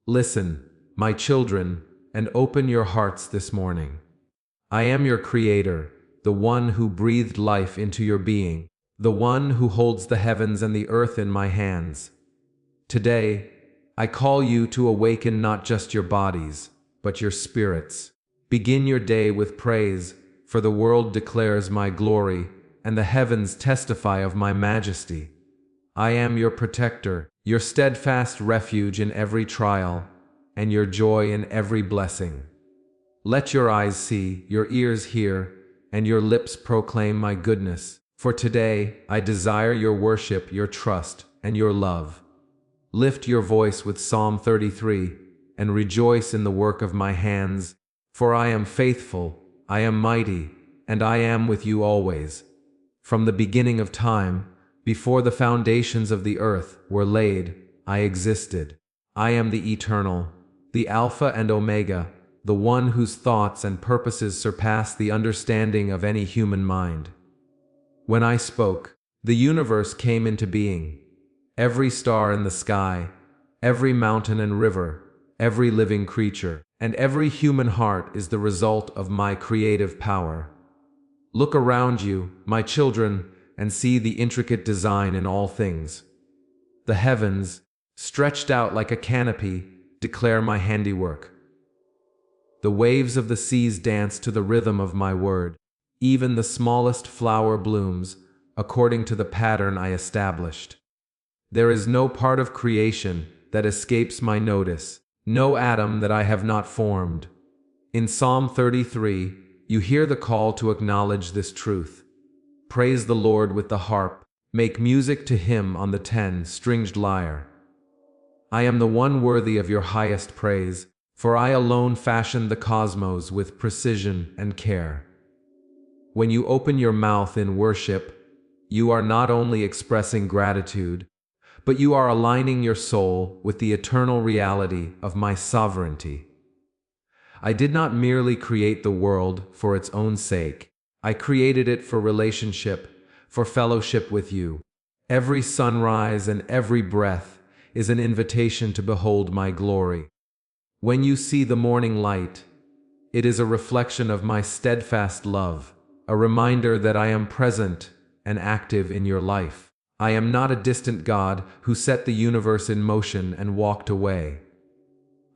Listen, my children, and open your hearts this morning. I am your Creator, the one who breathed life into your being, the one who holds the heavens and the earth in my hands. Today, I call you to awaken not just your bodies, but your spirits. Begin your day with praise, for the world declares my glory, and the heavens testify of my majesty. I am your protector, your steadfast refuge in every trial, and your joy in every blessing. Let your eyes see, your ears hear, and your lips proclaim my goodness. For today, I desire your worship, your trust, and your love. Lift your voice with Psalm 33, and rejoice in the work of my hands. For I am faithful, I am mighty, and I am with you always. From the beginning of time, before the foundations of the earth were laid, I existed. I am the Eternal, the Alpha and Omega, the one whose thoughts and purposes surpass the understanding of any human mind. When I spoke, the universe came into being. Every star in the sky, every mountain and river, every living creature, and every human heart is the result of my creative power. Look around you, my children, and see the intricate design in all things. The heavens, stretched out like a canopy, declare my handiwork. The waves of the seas dance to the rhythm of my word. Even the smallest flower blooms, according to the pattern I established. There is no part of creation that escapes my notice, no atom that I have not formed. In Psalm 33, you hear the call to acknowledge this truth. Praise the Lord with the harp, make music to him on the 10-stringed lyre. I am the one worthy of your highest praise, for I alone fashioned the cosmos with precision and care. When you open your mouth in worship, you are not only expressing gratitude, but you are aligning your soul with the eternal reality of my sovereignty. I did not merely create the world for its own sake. I created it for relationship, for fellowship with you. Every sunrise and every breath is an invitation to behold my glory. When you see the morning light, it is a reflection of my steadfast love, a reminder that I am present and active in your life. I am not a distant God who set the universe in motion and walked away.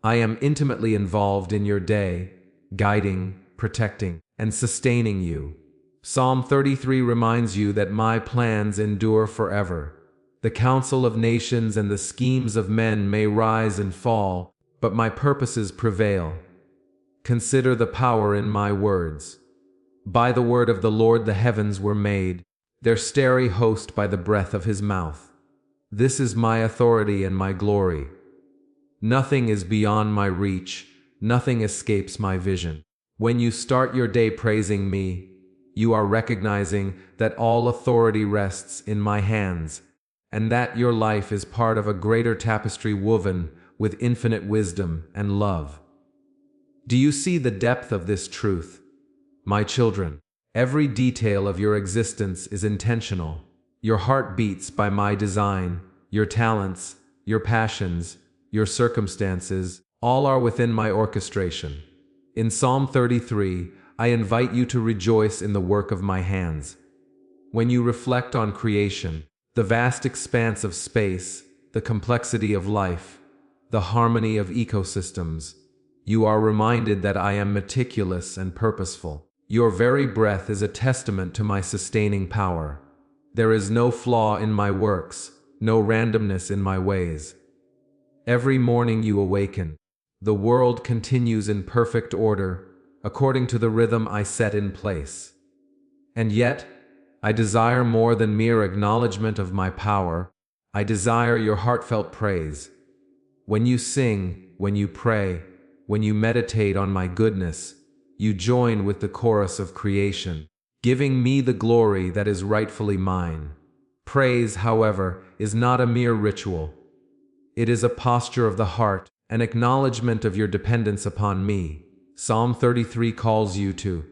I am intimately involved in your day, guiding, protecting, and sustaining you. Psalm 33 reminds you that my plans endure forever. The counsel of nations and the schemes of men may rise and fall, but my purposes prevail. Consider the power in my words. By the word of the Lord the heavens were made, their starry host by the breath of his mouth. This is my authority and my glory. Nothing is beyond my reach, nothing escapes my vision. When you start your day praising me, you are recognizing that all authority rests in my hands, and that your life is part of a greater tapestry woven with infinite wisdom and love. Do you see the depth of this truth? My children, every detail of your existence is intentional. Your heart beats by my design, your talents, your passions, your circumstances, all are within my orchestration. In Psalm 33, I invite you to rejoice in the work of my hands. When you reflect on creation, the vast expanse of space, the complexity of life, the harmony of ecosystems, you are reminded that I am meticulous and purposeful. Your very breath is a testament to my sustaining power. There is no flaw in my works, no randomness in my ways. Every morning you awaken, the world continues in perfect order, according to the rhythm I set in place. And yet, I desire more than mere acknowledgement of my power. I desire your heartfelt praise. When you sing, when you pray, when you meditate on my goodness, you join with the chorus of creation, giving me the glory that is rightfully mine. Praise, however, is not a mere ritual. It is a posture of the heart, an acknowledgement of your dependence upon me. Psalm 33 calls you to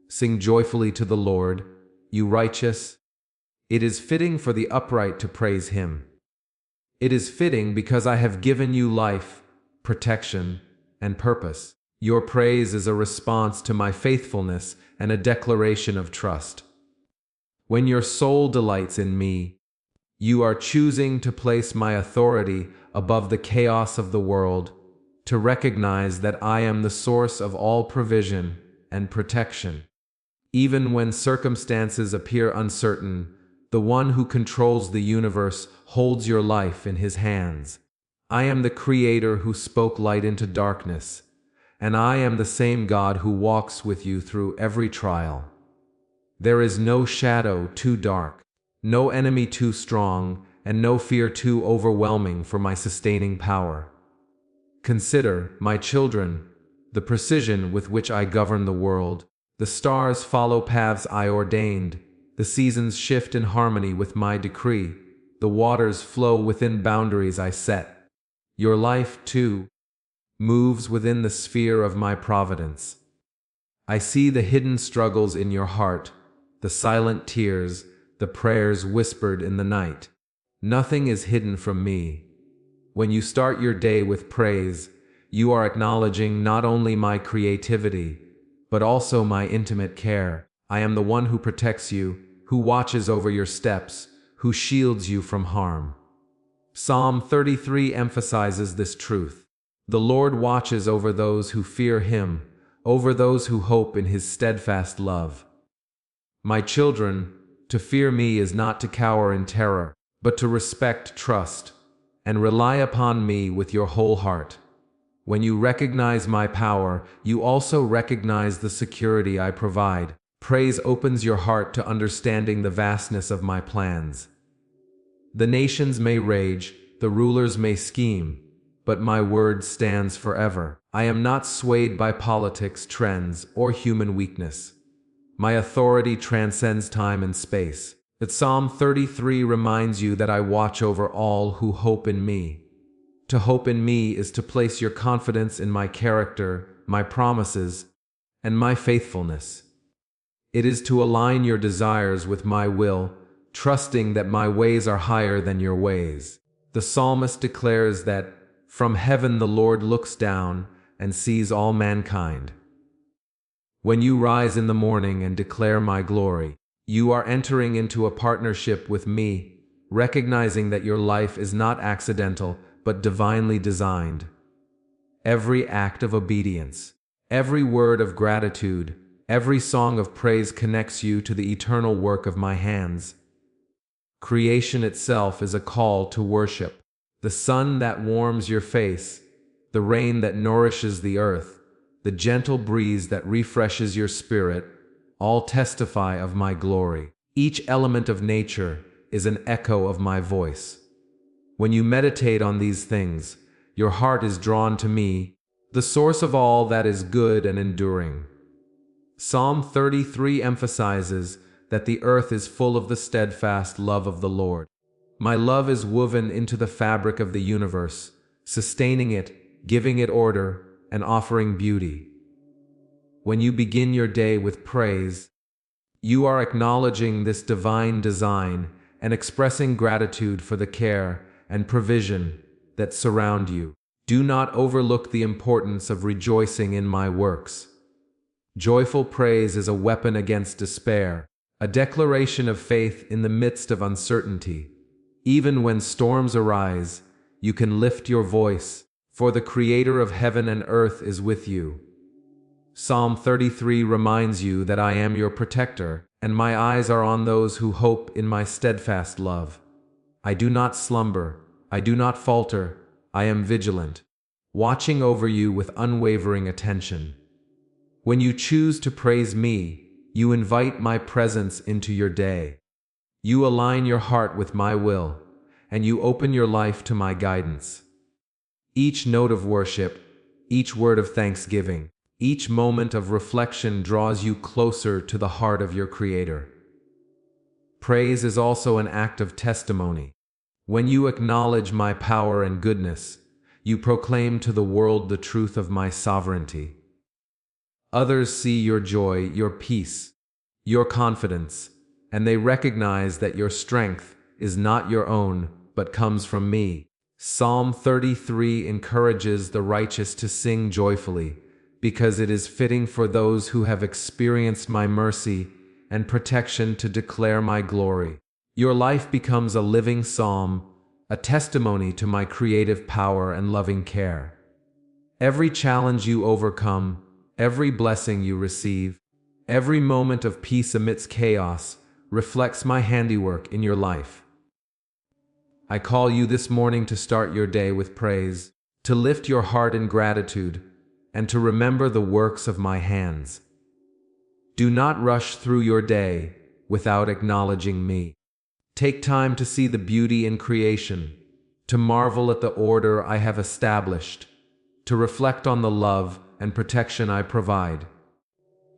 sing joyfully to the Lord, you righteous. It is fitting for the upright to praise him. It is fitting because I have given you life, protection, and purpose. Your praise is a response to my faithfulness and a declaration of trust. When your soul delights in me, you are choosing to place my authority above the chaos of the world, to recognize that I am the source of all provision and protection. Even when circumstances appear uncertain, the one who controls the universe holds your life in his hands. I am the Creator who spoke light into darkness, and I am the same God who walks with you through every trial. There is no shadow too dark, no enemy too strong, and no fear too overwhelming for my sustaining power. Consider, my children, the precision with which I govern the world. The stars follow paths I ordained, the seasons shift in harmony with my decree, the waters flow within boundaries I set. Your life, too, moves within the sphere of my providence. I see the hidden struggles in your heart, the silent tears, the prayers whispered in the night. Nothing is hidden from me. When you start your day with praise, you are acknowledging not only my creativity, but also my intimate care. I am the one who protects you, who watches over your steps, who shields you from harm. Psalm 33 emphasizes this truth. The Lord watches over those who fear Him, over those who hope in His steadfast love. My children, to fear me is not to cower in terror, but to respect, trust, and rely upon me with your whole heart. When you recognize my power, you also recognize the security I provide. Praise opens your heart to understanding the vastness of my plans. The nations may rage, the rulers may scheme, but my word stands forever. I am not swayed by politics, trends, or human weakness. My authority transcends time and space. But Psalm 33 reminds you that I watch over all who hope in me. To hope in me is to place your confidence in my character, my promises, and my faithfulness. It is to align your desires with my will, trusting that my ways are higher than your ways. The psalmist declares that, "From heaven the Lord looks down and sees all mankind." When you rise in the morning and declare my glory, you are entering into a partnership with me, recognizing that your life is not accidental, but divinely designed. Every act of obedience, every word of gratitude, every song of praise connects you to the eternal work of my hands. Creation itself is a call to worship. The sun that warms your face, the rain that nourishes the earth, the gentle breeze that refreshes your spirit, all testify of my glory. Each element of nature is an echo of my voice. When you meditate on these things, your heart is drawn to me, the source of all that is good and enduring. Psalm 33 emphasizes that the earth is full of the steadfast love of the Lord. My love is woven into the fabric of the universe, sustaining it, giving it order, and offering beauty. When you begin your day with praise, you are acknowledging this divine design and expressing gratitude for the care and provision that surround you. Do not overlook the importance of rejoicing in my works. Joyful praise is a weapon against despair, a declaration of faith in the midst of uncertainty. Even when storms arise, you can lift your voice, for the Creator of heaven and earth is with you. Psalm 33 reminds you that I am your protector, and my eyes are on those who hope in my steadfast love. I do not slumber, I do not falter, I am vigilant, watching over you with unwavering attention. When you choose to praise me, you invite my presence into your day. You align your heart with my will, and you open your life to my guidance. Each note of worship, each word of thanksgiving, each moment of reflection draws you closer to the heart of your Creator. Praise is also an act of testimony. When you acknowledge my power and goodness, you proclaim to the world the truth of my sovereignty. Others see your joy, your peace, your confidence, and they recognize that your strength is not your own, but comes from me. Psalm 33 encourages the righteous to sing joyfully, because it is fitting for those who have experienced my mercy and protection to declare my glory. Your life becomes a living psalm, a testimony to my creative power and loving care. Every challenge you overcome, every blessing you receive, every moment of peace amidst chaos reflects my handiwork in your life. I call you this morning to start your day with praise, to lift your heart in gratitude, and to remember the works of my hands. Do not rush through your day without acknowledging me. Take time to see the beauty in creation, to marvel at the order I have established, to reflect on the love and protection I provide.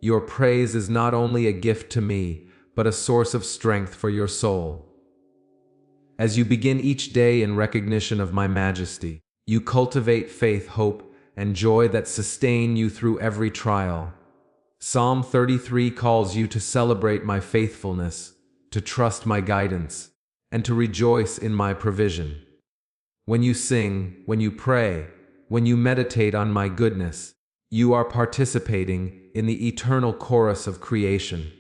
Your praise is not only a gift to me, but a source of strength for your soul. As you begin each day in recognition of my majesty, you cultivate faith, hope, and joy that sustain you through every trial. Psalm 33 calls you to celebrate my faithfulness, to trust my guidance, and to rejoice in my provision. When you sing, when you pray, when you meditate on my goodness, you are participating in the eternal chorus of creation,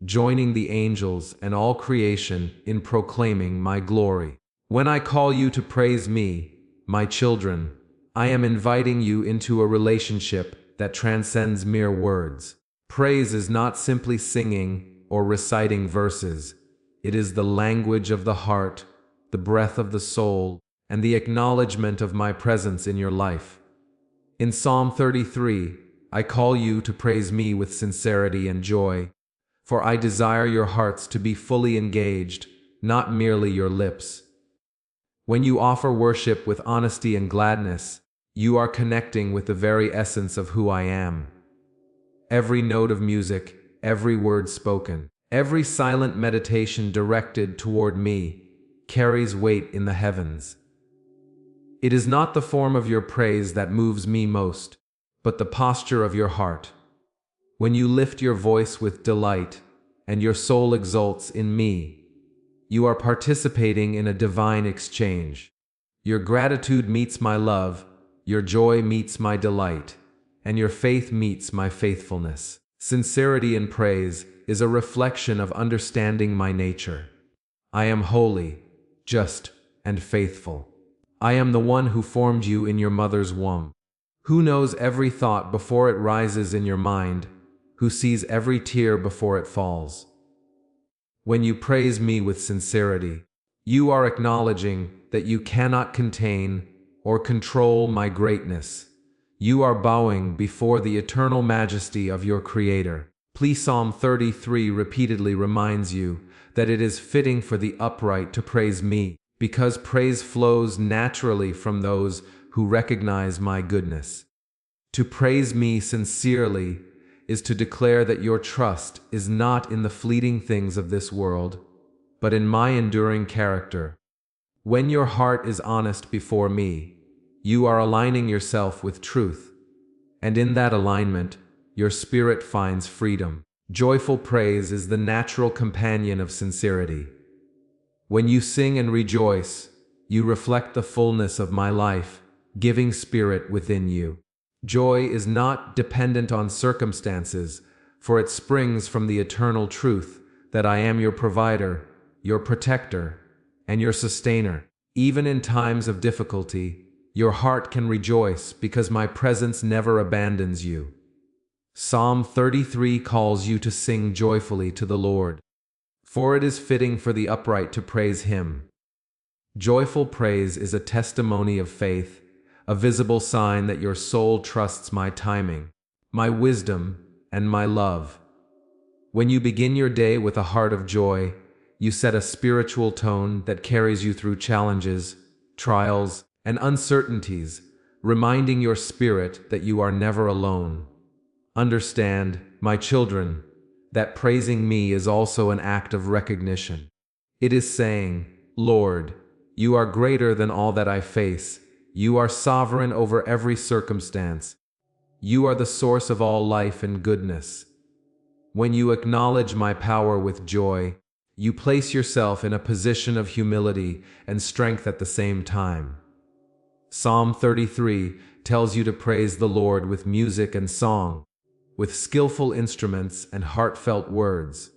joining the angels and all creation in proclaiming my glory. When I call you to praise me, my children, I am inviting you into a relationship that transcends mere words. Praise is not simply singing or reciting verses. It is the language of the heart, the breath of the soul, and the acknowledgement of my presence in your life. In Psalm 33, I call you to praise me with sincerity and joy, for I desire your hearts to be fully engaged, not merely your lips. When you offer worship with honesty and gladness, you are connecting with the very essence of who I am. Every note of music, every word spoken, every silent meditation directed toward me carries weight in the heavens. It is not the form of your praise that moves me most, but the posture of your heart. When you lift your voice with delight, and your soul exults in me, you are participating in a divine exchange. Your gratitude meets my love, your joy meets my delight, and your faith meets my faithfulness. Sincerity in praise is a reflection of understanding my nature. I am holy, just, and faithful. I am the one who formed you in your mother's womb, who knows every thought before it rises in your mind, who sees every tear before it falls. When you praise me with sincerity, you are acknowledging that you cannot contain or control my greatness. You are bowing before the eternal majesty of your Creator. Psalm 33 repeatedly reminds you that it is fitting for the upright to praise me, because praise flows naturally from those who recognize my goodness. To praise me sincerely is to declare that your trust is not in the fleeting things of this world, but in my enduring character. When your heart is honest before me, you are aligning yourself with truth, and in that alignment, your spirit finds freedom. Joyful praise is the natural companion of sincerity. When you sing and rejoice, you reflect the fullness of my life, giving spirit within you. Joy is not dependent on circumstances, for it springs from the eternal truth that I am your provider, your protector, and your sustainer. Even in times of difficulty, your heart can rejoice because my presence never abandons you. Psalm 33 calls you to sing joyfully to the Lord, for it is fitting for the upright to praise Him. Joyful praise is a testimony of faith, a visible sign that your soul trusts my timing, my wisdom, and my love. When you begin your day with a heart of joy, you set a spiritual tone that carries you through challenges, trials, and uncertainties, reminding your spirit that you are never alone. Understand, my children, that praising me is also an act of recognition. It is saying, Lord, you are greater than all that I face. You are sovereign over every circumstance. You are the source of all life and goodness. When you acknowledge my power with joy, you place yourself in a position of humility and strength at the same time. Psalm 33 tells you to praise the Lord with music and song, with skillful instruments and heartfelt words.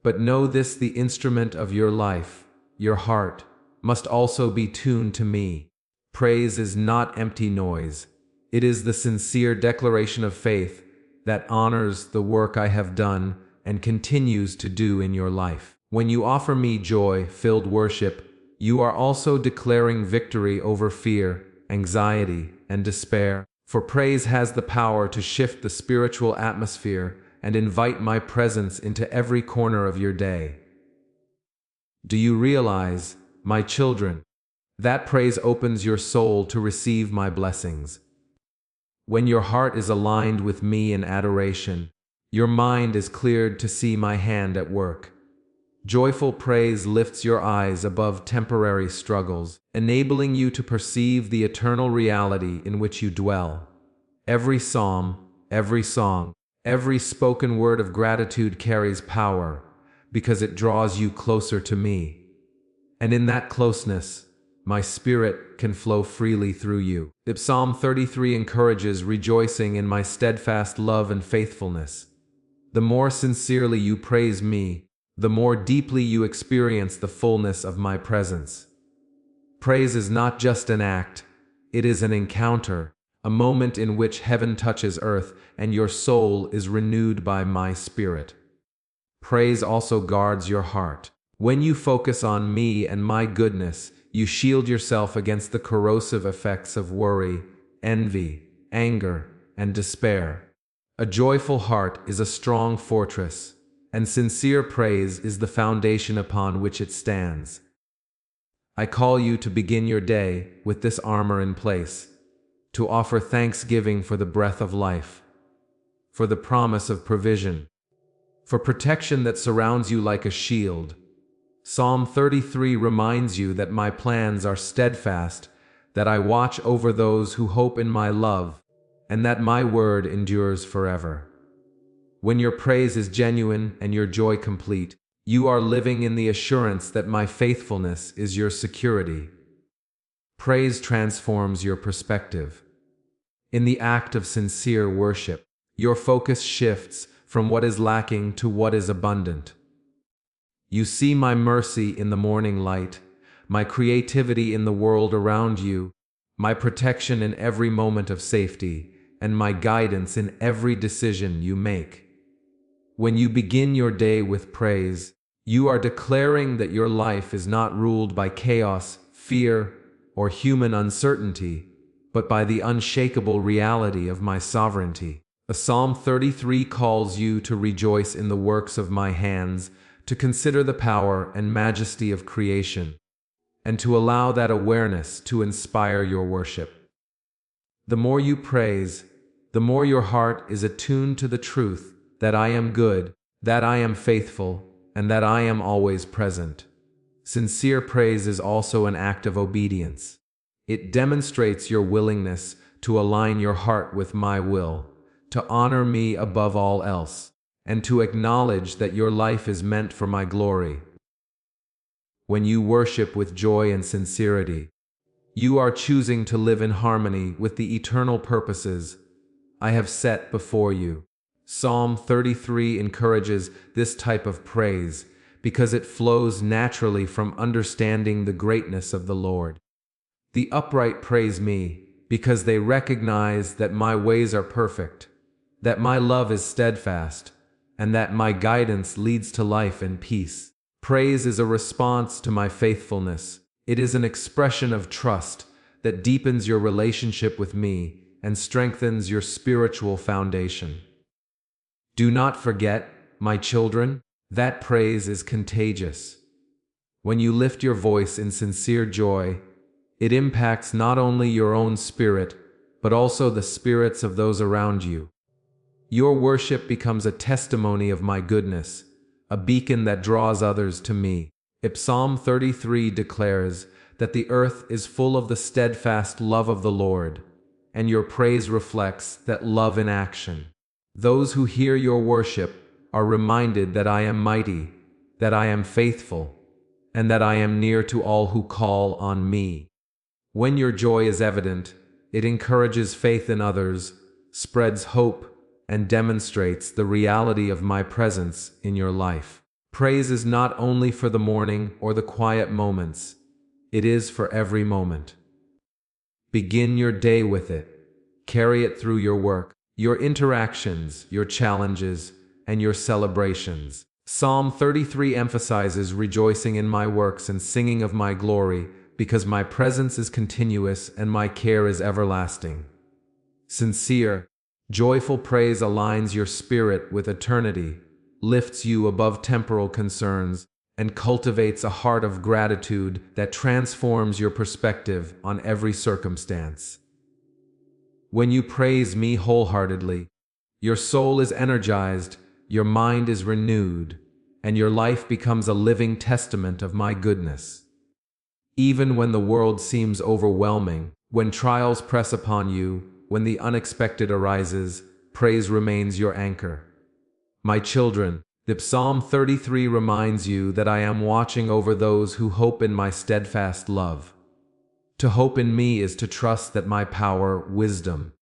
But know this: the instrument of your life, your heart, must also be tuned to me. Praise is not empty noise. It is the sincere declaration of faith that honors the work I have done and continues to do in your life. When you offer me joy-filled worship, you are also declaring victory over fear, anxiety, and despair. For praise has the power to shift the spiritual atmosphere and invite my presence into every corner of your day. Do you realize, my children, that praise opens your soul to receive my blessings? When your heart is aligned with me in adoration, your mind is cleared to see my hand at work. Joyful praise lifts your eyes above temporary struggles, enabling you to perceive the eternal reality in which you dwell. Every psalm, every song, every spoken word of gratitude carries power, because it draws you closer to me. And in that closeness, my spirit can flow freely through you. Psalm 33 encourages rejoicing in my steadfast love and faithfulness. The more sincerely you praise me, the more deeply you experience the fullness of my presence. Praise is not just an act, it is an encounter, a moment in which heaven touches earth and your soul is renewed by my spirit. Praise also guards your heart. When you focus on me and my goodness, you shield yourself against the corrosive effects of worry, envy, anger, and despair. A joyful heart is a strong fortress, and sincere praise is the foundation upon which it stands. I call you to begin your day with this armor in place, to offer thanksgiving for the breath of life, for the promise of provision, for protection that surrounds you like a shield. Psalm 33 reminds you that my plans are steadfast, that I watch over those who hope in my love, and that my word endures forever. When your praise is genuine and your joy complete, you are living in the assurance that my faithfulness is your security. Praise transforms your perspective. In the act of sincere worship, your focus shifts from what is lacking to what is abundant. You see my mercy in the morning light, my creativity in the world around you, my protection in every moment of safety, and my guidance in every decision you make. When you begin your day with praise, you are declaring that your life is not ruled by chaos, fear, or human uncertainty, but by the unshakable reality of my sovereignty. Psalm 33 calls you to rejoice in the works of my hands, to consider the power and majesty of creation, and to allow that awareness to inspire your worship. The more you praise, the more your heart is attuned to the truth that I am good, that I am faithful, and that I am always present. Sincere praise is also an act of obedience. It demonstrates your willingness to align your heart with my will, to honor me above all else, and to acknowledge that your life is meant for my glory. When you worship with joy and sincerity, you are choosing to live in harmony with the eternal purposes I have set before you. Psalm 33 encourages this type of praise because it flows naturally from understanding the greatness of the Lord. The upright praise me because they recognize that my ways are perfect, that my love is steadfast, and that my guidance leads to life and peace. Praise is a response to my faithfulness. It is an expression of trust that deepens your relationship with me and strengthens your spiritual foundation. Do not forget, my children, that praise is contagious. When you lift your voice in sincere joy, it impacts not only your own spirit, but also the spirits of those around you. Your worship becomes a testimony of my goodness, a beacon that draws others to me. Psalm 33 declares that the earth is full of the steadfast love of the Lord, and your praise reflects that love in action. Those who hear your worship are reminded that I am mighty, that I am faithful, and that I am near to all who call on me. When your joy is evident, it encourages faith in others, spreads hope, and demonstrates the reality of my presence in your life. Praise is not only for the morning or the quiet moments, it is for every moment. Begin your day with it. Carry it through your work, your interactions, your challenges, and your celebrations. Psalm 33 emphasizes rejoicing in my works and singing of my glory, because my presence is continuous and my care is everlasting. Sincere, joyful praise aligns your spirit with eternity, lifts you above temporal concerns, and cultivates a heart of gratitude that transforms your perspective on every circumstance. When you praise me wholeheartedly, your soul is energized, your mind is renewed, and your life becomes a living testament of my goodness. Even when the world seems overwhelming, when trials press upon you, when the unexpected arises, praise remains your anchor. My children, the Psalm 33 reminds you that I am watching over those who hope in my steadfast love. To hope in me is to trust that my power, wisdom,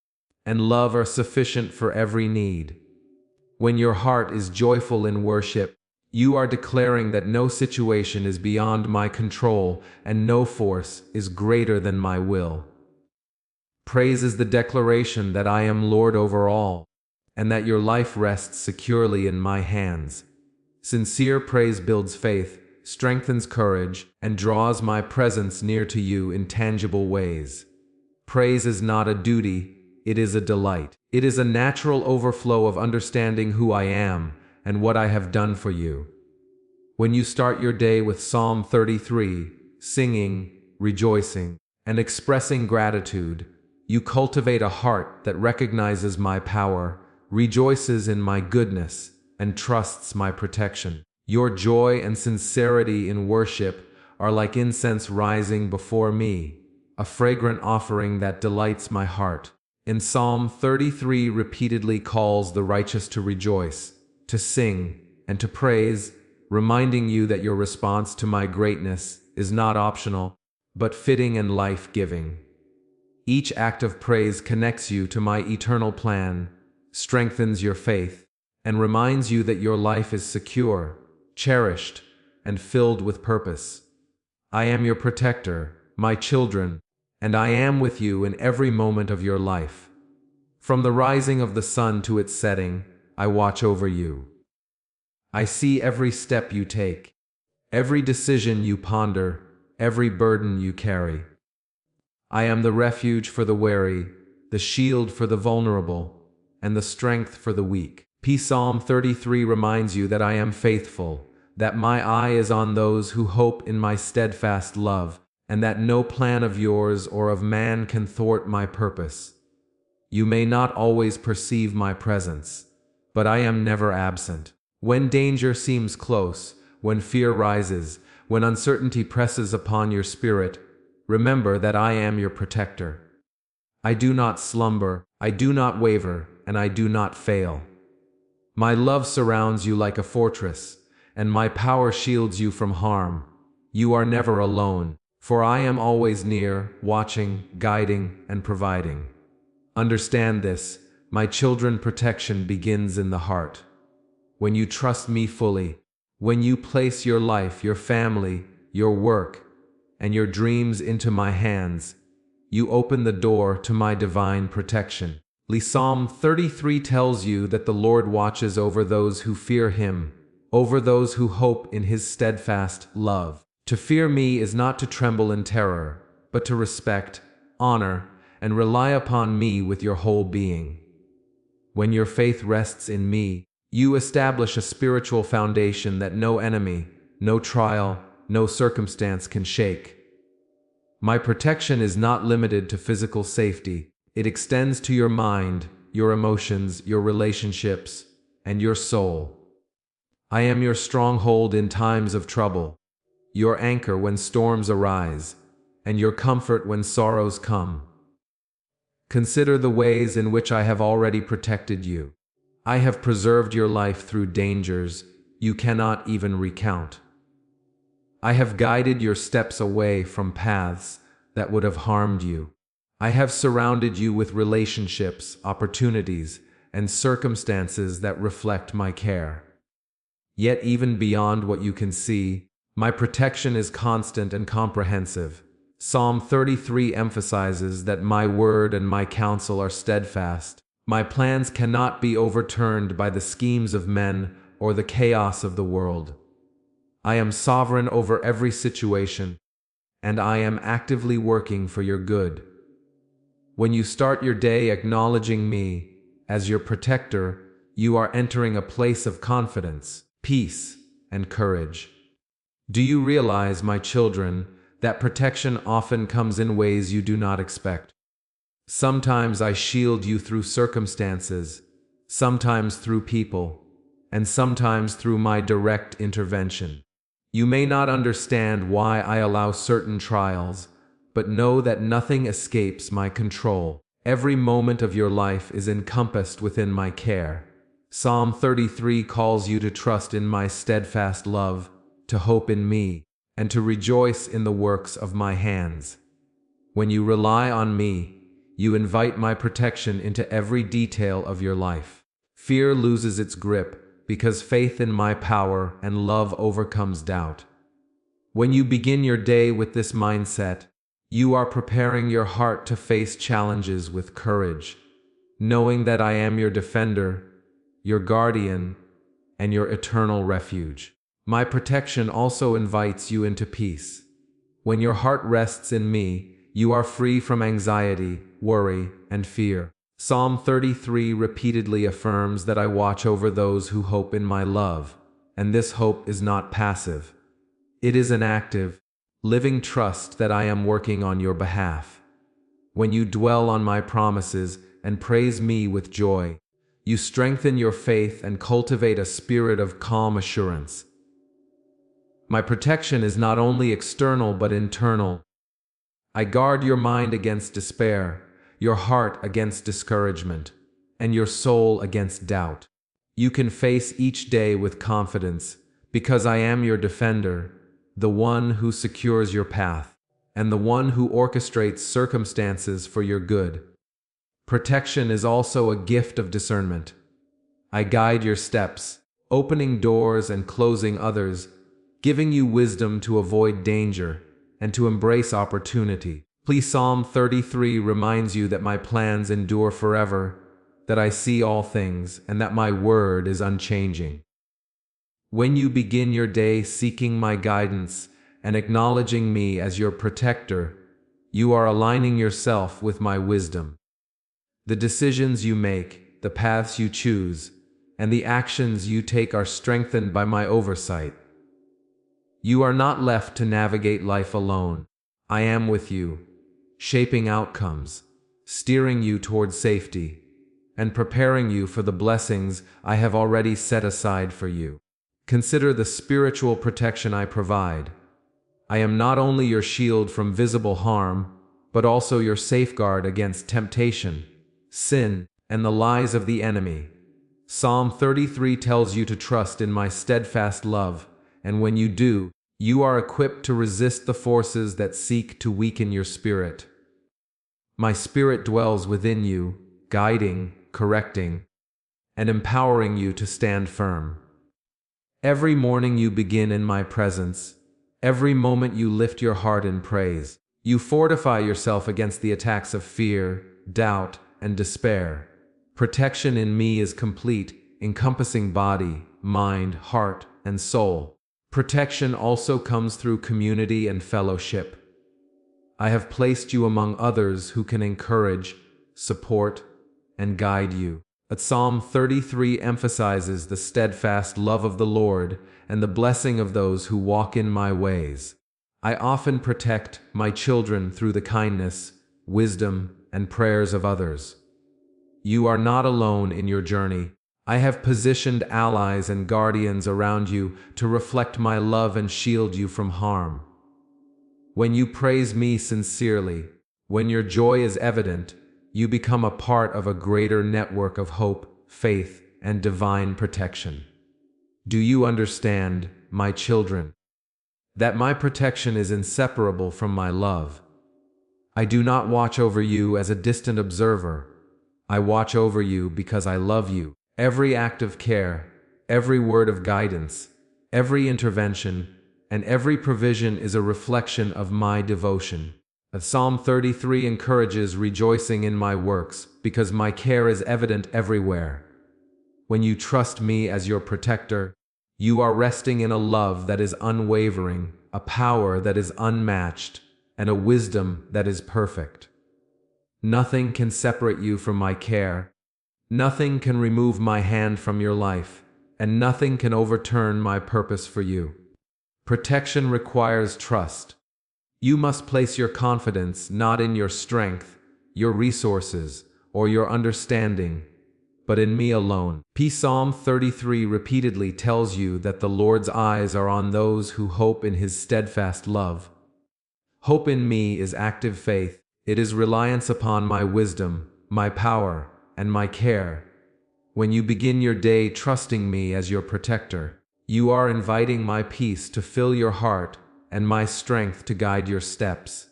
and love are sufficient for every need. When your heart is joyful in worship, you are declaring that no situation is beyond my control and no force is greater than my will. Praise is the declaration that I am Lord over all, and that your life rests securely in my hands. Sincere praise builds faith, strengthens courage, and draws my presence near to you in tangible ways. Praise is not a duty, it is a delight. It is a natural overflow of understanding who I am and what I have done for you. When you start your day with Psalm 33, singing, rejoicing, and expressing gratitude, you cultivate a heart that recognizes my power, rejoices in my goodness, and trusts my protection. Your joy and sincerity in worship are like incense rising before me, a fragrant offering that delights my heart. In Psalm 33 repeatedly calls the righteous to rejoice, to sing, and to praise, reminding you that your response to my greatness is not optional, but fitting and life-giving. Each act of praise connects you to my eternal plan, strengthens your faith, and reminds you that your life is secure, cherished, and filled with purpose. I am your protector, my children, and I am with you in every moment of your life. From the rising of the sun to its setting, I watch over you. I see every step you take, every decision you ponder, every burden you carry. I am the refuge for the weary, the shield for the vulnerable, and the strength for the weak. Psalm 33 reminds you that I am faithful, that my eye is on those who hope in my steadfast love, and that no plan of yours or of man can thwart my purpose. You may not always perceive my presence, but I am never absent. When danger seems close, when fear rises, when uncertainty presses upon your spirit, remember that I am your protector. I do not slumber, I do not waver, and I do not fail. My love surrounds you like a fortress, and my power shields you from harm. You are never alone, for I am always near, watching, guiding, and providing. Understand this, my children, protection begins in the heart. When you trust me fully, when you place your life, your family, your work, and your dreams into my hands, you open the door to my divine protection. Psalm 33 tells you that the Lord watches over those who fear him, over those who hope in his steadfast love. To fear me is not to tremble in terror, but to respect, honor, and rely upon me with your whole being. When your faith rests in me, you establish a spiritual foundation that no enemy, no trial, no circumstance can shake. My protection is not limited to physical safety. It extends to your mind, your emotions, your relationships, and your soul. I am your stronghold in times of trouble, your anchor when storms arise, and your comfort when sorrows come. Consider the ways in which I have already protected you. I have preserved your life through dangers you cannot even recount. I have guided your steps away from paths that would have harmed you. I have surrounded you with relationships, opportunities, and circumstances that reflect my care. Yet even beyond what you can see, my protection is constant and comprehensive. Psalm 33 emphasizes that my word and my counsel are steadfast. My plans cannot be overturned by the schemes of men or the chaos of the world. I am sovereign over every situation, and I am actively working for your good. When you start your day acknowledging me as your protector, you are entering a place of confidence, peace, and courage. Do you realize, my children, that protection often comes in ways you do not expect? Sometimes I shield you through circumstances, sometimes through people, and sometimes through my direct intervention. You may not understand why I allow certain trials, but know that nothing escapes my control. Every moment of your life is encompassed within my care. Psalm 33 calls you to trust in my steadfast love, to hope in me, and to rejoice in the works of my hands. When you rely on me, you invite my protection into every detail of your life. Fear loses its grip because faith in my power and love overcomes doubt. When you begin your day with this mindset, you are preparing your heart to face challenges with courage, knowing that I am your defender, your guardian, and your eternal refuge. My protection also invites you into peace. When your heart rests in me, you are free from anxiety, worry, and fear. Psalm 33 repeatedly affirms that I watch over those who hope in my love, and this hope is not passive. It is an active, living trust that I am working on your behalf. When you dwell on my promises and praise me with joy, you strengthen your faith and cultivate a spirit of calm assurance. My protection is not only external but internal. I guard your mind against despair, your heart against discouragement, and your soul against doubt. You can face each day with confidence, because I am your defender, the one who secures your path, and the one who orchestrates circumstances for your good. Protection is also a gift of discernment. I guide your steps, opening doors and closing others, giving you wisdom to avoid danger and to embrace opportunity. Please, Psalm 33 reminds you that my plans endure forever, that I see all things, and that my word is unchanging. When you begin your day seeking my guidance and acknowledging me as your protector, you are aligning yourself with my wisdom. The decisions you make, the paths you choose, and the actions you take are strengthened by my oversight. You are not left to navigate life alone. I am with you, shaping outcomes, steering you toward safety, and preparing you for the blessings I have already set aside for you. Consider the spiritual protection I provide. I am not only your shield from visible harm, but also your safeguard against temptation, sin, and the lies of the enemy. Psalm 33 tells you to trust in my steadfast love, and when you do, you are equipped to resist the forces that seek to weaken your spirit. My spirit dwells within you, guiding, correcting, and empowering you to stand firm. Every morning you begin in my presence. Every moment you lift your heart in praise. You fortify yourself against the attacks of fear, doubt, and despair. Protection in me is complete, encompassing body, mind, heart, and soul. Protection also comes through community and fellowship. I have placed you among others who can encourage, support, and guide you. But Psalm 33 emphasizes the steadfast love of the Lord and the blessing of those who walk in my ways. I often protect my children through the kindness, wisdom, and prayers of others. You are not alone in your journey. I have positioned allies and guardians around you to reflect my love and shield you from harm. When you praise me sincerely, when your joy is evident, you become a part of a greater network of hope, faith, and divine protection. Do you understand, my children, that my protection is inseparable from my love? I do not watch over you as a distant observer. I watch over you because I love you. Every act of care, every word of guidance, every intervention, and every provision is a reflection of my devotion. Psalm 33 encourages rejoicing in my works because my care is evident everywhere. When you trust me as your protector, you are resting in a love that is unwavering, a power that is unmatched, and a wisdom that is perfect. Nothing can separate you from my care. Nothing can remove my hand from your life, and nothing can overturn my purpose for you. Protection requires trust. You must place your confidence not in your strength, your resources, or your understanding, but in me alone. Psalm 33 repeatedly tells you that the Lord's eyes are on those who hope in His steadfast love. Hope in me is active faith. It is reliance upon my wisdom, my power, and my care. When you begin your day trusting me as your protector, you are inviting my peace to fill your heart and my strength to guide your steps.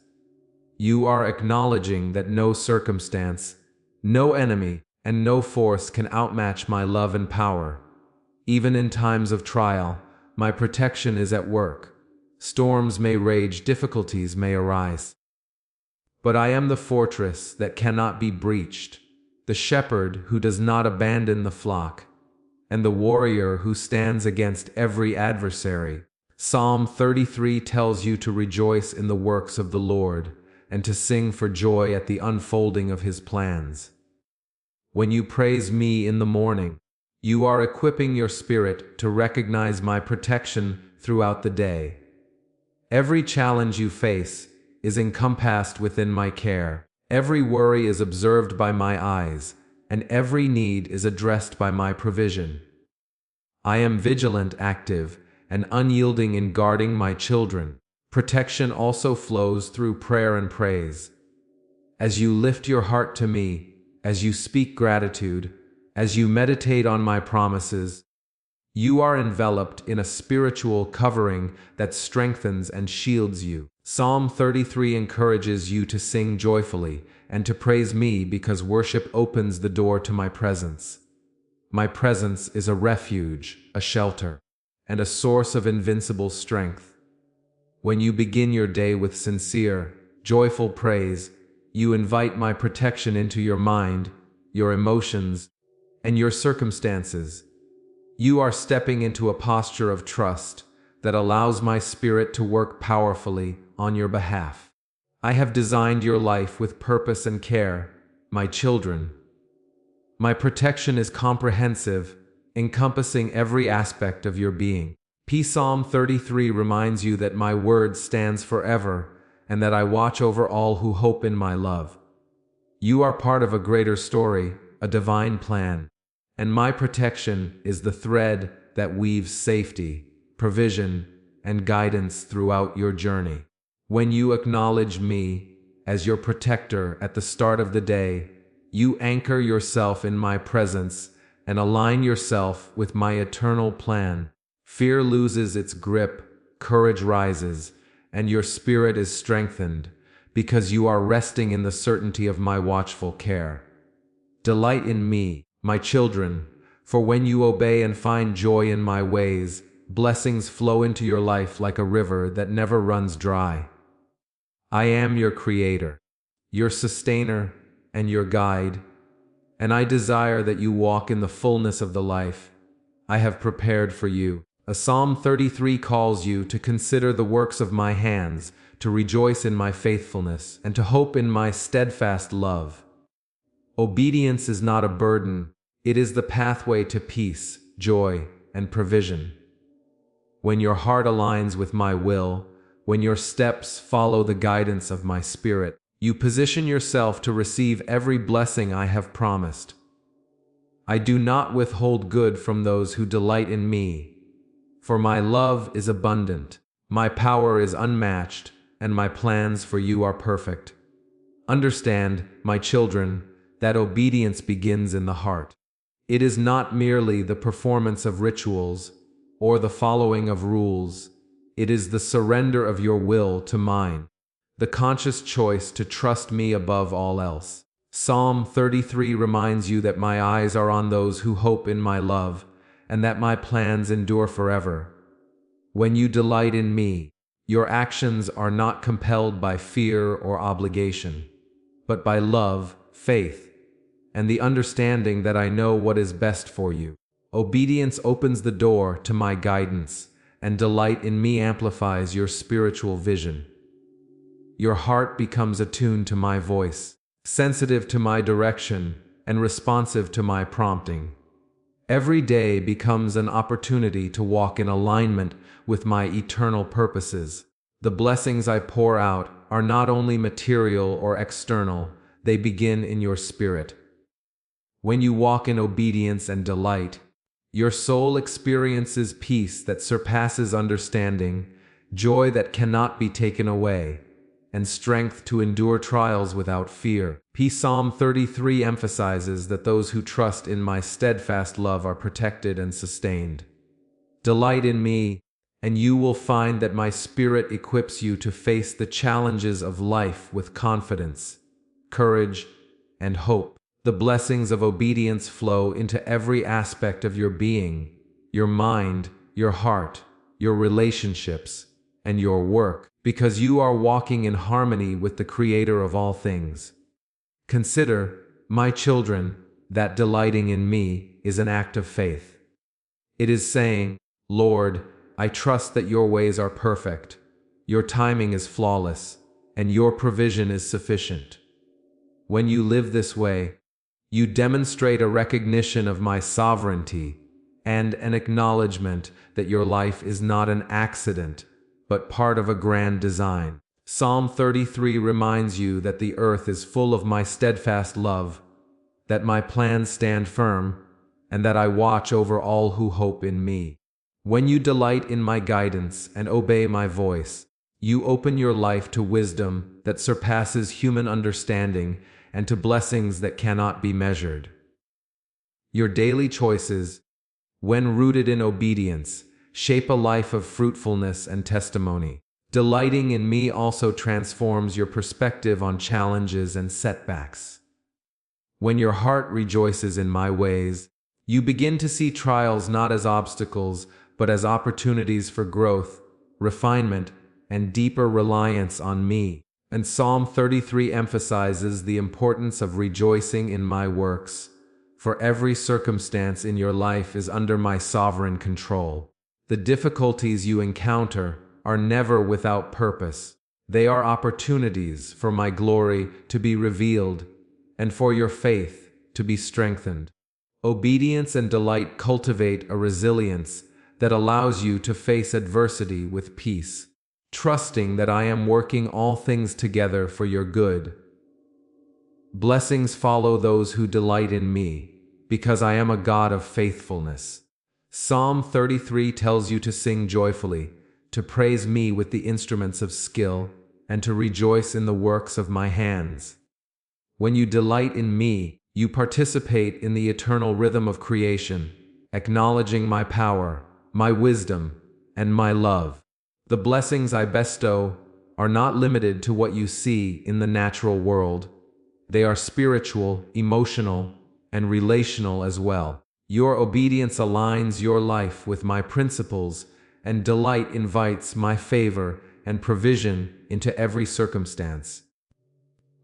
You are acknowledging that no circumstance, no enemy, and no force can outmatch my love and power. Even in times of trial, my protection is at work. Storms may rage, difficulties may arise. But I am the fortress that cannot be breached, the shepherd who does not abandon the flock, and the warrior who stands against every adversary. Psalm 33 tells you to rejoice in the works of the Lord and to sing for joy at the unfolding of His plans. When you praise me in the morning, you are equipping your spirit to recognize my protection throughout the day. Every challenge you face is encompassed within my care. Every worry is observed by my eyes, and every need is addressed by my provision. I am vigilant, active, and unyielding in guarding my children. Protection also flows through prayer and praise. As you lift your heart to me, as you speak gratitude, as you meditate on my promises, you are enveloped in a spiritual covering that strengthens and shields you. Psalm 33 encourages you to sing joyfully and to praise me because worship opens the door to my presence. My presence is a refuge, a shelter, and a source of invincible strength. When you begin your day with sincere, joyful praise, you invite my protection into your mind, your emotions, and your circumstances. You are stepping into a posture of trust that allows my spirit to work powerfully on your behalf. I have designed your life with purpose and care, my children. My protection is comprehensive, encompassing every aspect of your being. Psalm 33 reminds you that my word stands forever and that I watch over all who hope in my love. You are part of a greater story, a divine plan, and my protection is the thread that weaves safety, provision, and guidance throughout your journey. When you acknowledge me as your protector at the start of the day, you anchor yourself in my presence and align yourself with my eternal plan. Fear loses its grip, courage rises, and your spirit is strengthened because you are resting in the certainty of my watchful care. Delight in me, my children, for when you obey and find joy in my ways, blessings flow into your life like a river that never runs dry. I am your creator, your sustainer, and your guide, and I desire that you walk in the fullness of the life I have prepared for you. Psalm 33 calls you to consider the works of my hands, to rejoice in my faithfulness, and to hope in my steadfast love. Obedience is not a burden, it is the pathway to peace, joy, and provision. When your heart aligns with my will, when your steps follow the guidance of my spirit, you position yourself to receive every blessing I have promised. I do not withhold good from those who delight in me, for my love is abundant, my power is unmatched, and my plans for you are perfect. Understand, my children, that obedience begins in the heart. It is not merely the performance of rituals or the following of rules. It is the surrender of your will to mine. the conscious choice to trust me above all else. Psalm 33 reminds you that my eyes are on those who hope in my love, and that my plans endure forever. When you delight in me, your actions are not compelled by fear or obligation, but by love, faith, and the understanding that I know what is best for you. Obedience opens the door to my guidance, and delight in me amplifies your spiritual vision. Your heart becomes attuned to my voice, sensitive to my direction, and responsive to my prompting. Every day becomes an opportunity to walk in alignment with my eternal purposes. The blessings I pour out are not only material or external, they begin in your spirit. When you walk in obedience and delight, your soul experiences peace that surpasses understanding, joy that cannot be taken away, and strength to endure trials without fear. Psalm 33 emphasizes that those who trust in my steadfast love are protected and sustained. Delight in me, and you will find that my spirit equips you to face the challenges of life with confidence, courage, and hope. The blessings of obedience flow into every aspect of your being, your mind, your heart, your relationships, and your work, because you are walking in harmony with the Creator of all things. Consider, my children, that delighting in me is an act of faith. It is saying, Lord, I trust that your ways are perfect, your timing is flawless, and your provision is sufficient. When you live this way, you demonstrate a recognition of my sovereignty and an acknowledgement that your life is not an accident, but part of a grand design. Psalm 33 reminds you that the earth is full of my steadfast love, that my plans stand firm, and that I watch over all who hope in me. When you delight in my guidance and obey my voice, you open your life to wisdom that surpasses human understanding and to blessings that cannot be measured. Your daily choices, when rooted in obedience, shape a life of fruitfulness and testimony. Delighting in me also transforms your perspective on challenges and setbacks. When your heart rejoices in my ways, you begin to see trials not as obstacles, but as opportunities for growth, refinement, and deeper reliance on me. And Psalm 33 emphasizes the importance of rejoicing in my works, for every circumstance in your life is under my sovereign control. The difficulties you encounter are never without purpose. They are opportunities for my glory to be revealed and for your faith to be strengthened. Obedience and delight cultivate a resilience that allows you to face adversity with peace, trusting that I am working all things together for your good. Blessings follow those who delight in me, because I am a God of faithfulness. Psalm 33 tells you to sing joyfully, to praise me with the instruments of skill, and to rejoice in the works of my hands. When you delight in me, you participate in the eternal rhythm of creation, acknowledging my power, my wisdom, and my love. The blessings I bestow are not limited to what you see in the natural world. They are spiritual, emotional, and relational as well. Your obedience aligns your life with my principles, and delight invites my favor and provision into every circumstance.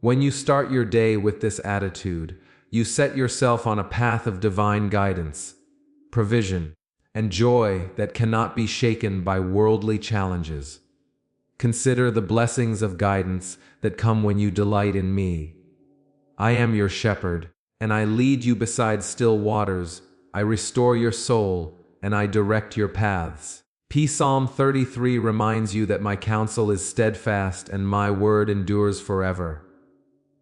When you start your day with this attitude, you set yourself on a path of divine guidance, provision, and joy that cannot be shaken by worldly challenges. Consider the blessings of guidance that come when you delight in me. I am your shepherd, and I lead you beside still waters. I restore your soul, and I direct your paths. Psalm 33 reminds you that my counsel is steadfast and my word endures forever.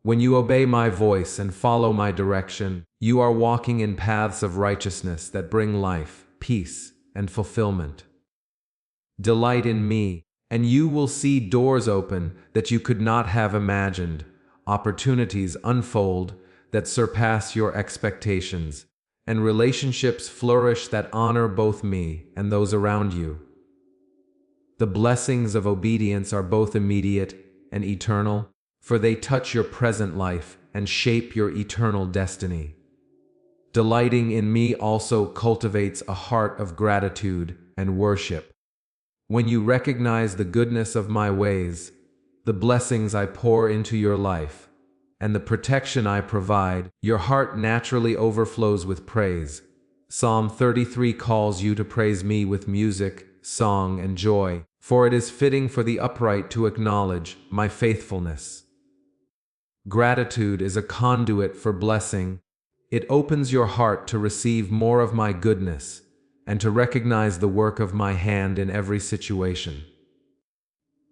When you obey my voice and follow my direction, you are walking in paths of righteousness that bring life, peace, and fulfillment. Delight in me, and you will see doors open that you could not have imagined, opportunities unfold that surpass your expectations, and relationships flourish that honor both me and those around you. The blessings of obedience are both immediate and eternal, for they touch your present life and shape your eternal destiny. Delighting in me also cultivates a heart of gratitude and worship. When you recognize the goodness of my ways, the blessings I pour into your life, and the protection I provide, your heart naturally overflows with praise. Psalm 33 calls you to praise me with music, song, and joy, for it is fitting for the upright to acknowledge my faithfulness. Gratitude is a conduit for blessing. It opens your heart to receive more of my goodness and to recognize the work of my hand in every situation.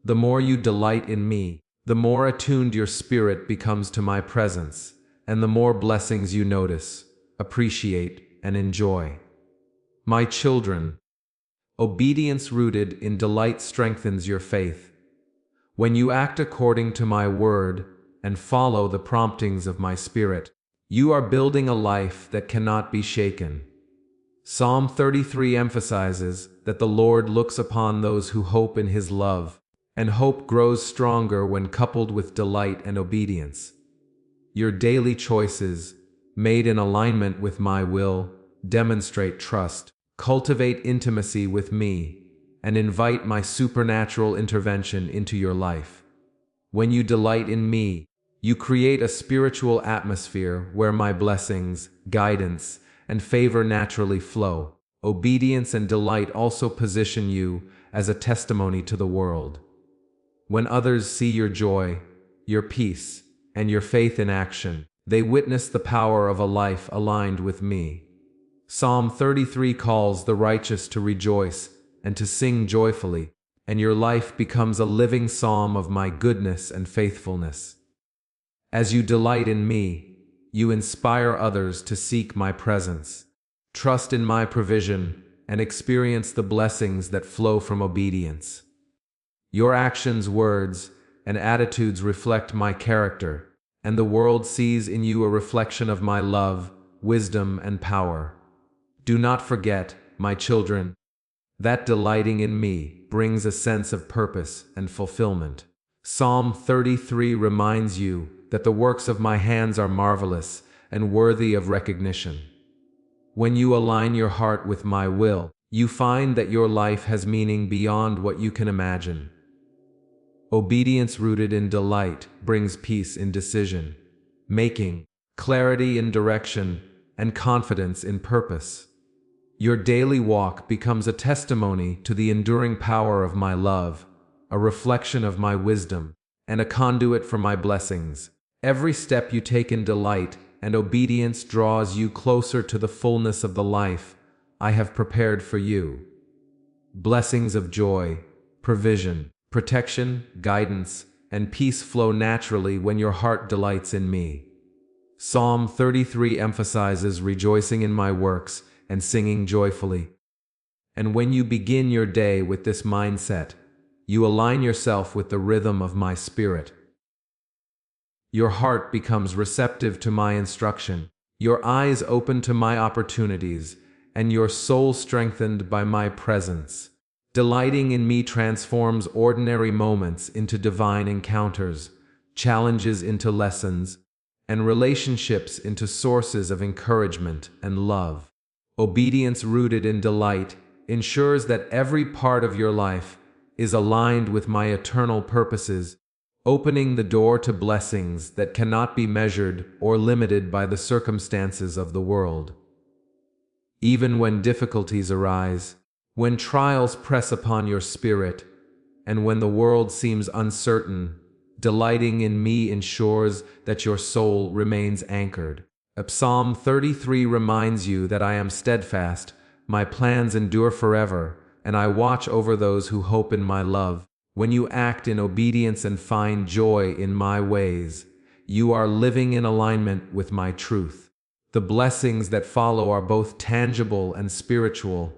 The more you delight in me, the more attuned your spirit becomes to my presence, and the more blessings you notice, appreciate, and enjoy. My children, obedience rooted in delight strengthens your faith. When you act according to my word and follow the promptings of my spirit, you are building a life that cannot be shaken. Psalm 33 emphasizes that the Lord looks upon those who hope in His love, and hope grows stronger when coupled with delight and obedience. Your daily choices, made in alignment with my will, demonstrate trust, cultivate intimacy with me, and invite my supernatural intervention into your life. When you delight in me, you create a spiritual atmosphere where my blessings, guidance, and favor naturally flow. Obedience and delight also position you as a testimony to the world. When others see your joy, your peace, and your faith in action, they witness the power of a life aligned with me. Psalm 33 calls the righteous to rejoice and to sing joyfully, and your life becomes a living psalm of my goodness and faithfulness. As you delight in me, you inspire others to seek my presence, trust in my provision, and experience the blessings that flow from obedience. Your actions, words, and attitudes reflect my character, and the world sees in you a reflection of my love, wisdom, and power. Do not forget, my children, that delighting in me brings a sense of purpose and fulfillment. Psalm 33 reminds you that the works of my hands are marvelous and worthy of recognition. When you align your heart with my will, you find that your life has meaning beyond what you can imagine. Obedience rooted in delight brings peace in decision making, clarity in direction, and confidence in purpose. Your daily walk becomes a testimony to the enduring power of my love, a reflection of my wisdom, and a conduit for my blessings. Every step you take in delight and obedience draws you closer to the fullness of the life I have prepared for you. Blessings of joy, provision, protection, guidance, and peace flow naturally when your heart delights in me. Psalm 33 emphasizes rejoicing in my works and singing joyfully. And when you begin your day with this mindset, you align yourself with the rhythm of my spirit. Your heart becomes receptive to my instruction, your eyes open to my opportunities, and your soul strengthened by my presence. Delighting in me transforms ordinary moments into divine encounters, challenges into lessons, and relationships into sources of encouragement and love. Obedience rooted in delight ensures that every part of your life is aligned with my eternal purposes, opening the door to blessings that cannot be measured or limited by the circumstances of the world. Even when difficulties arise, when trials press upon your spirit, and when the world seems uncertain, delighting in me ensures that your soul remains anchored. Psalm 33 reminds you that I am steadfast, my plans endure forever, and I watch over those who hope in my love. When you act in obedience and find joy in my ways, you are living in alignment with my truth. The blessings that follow are both tangible and spiritual.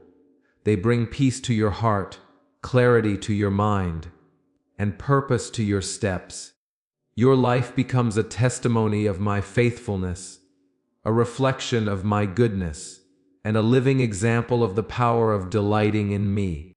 They bring peace to your heart, clarity to your mind, and purpose to your steps. Your life becomes a testimony of my faithfulness, a reflection of my goodness, and a living example of the power of delighting in me.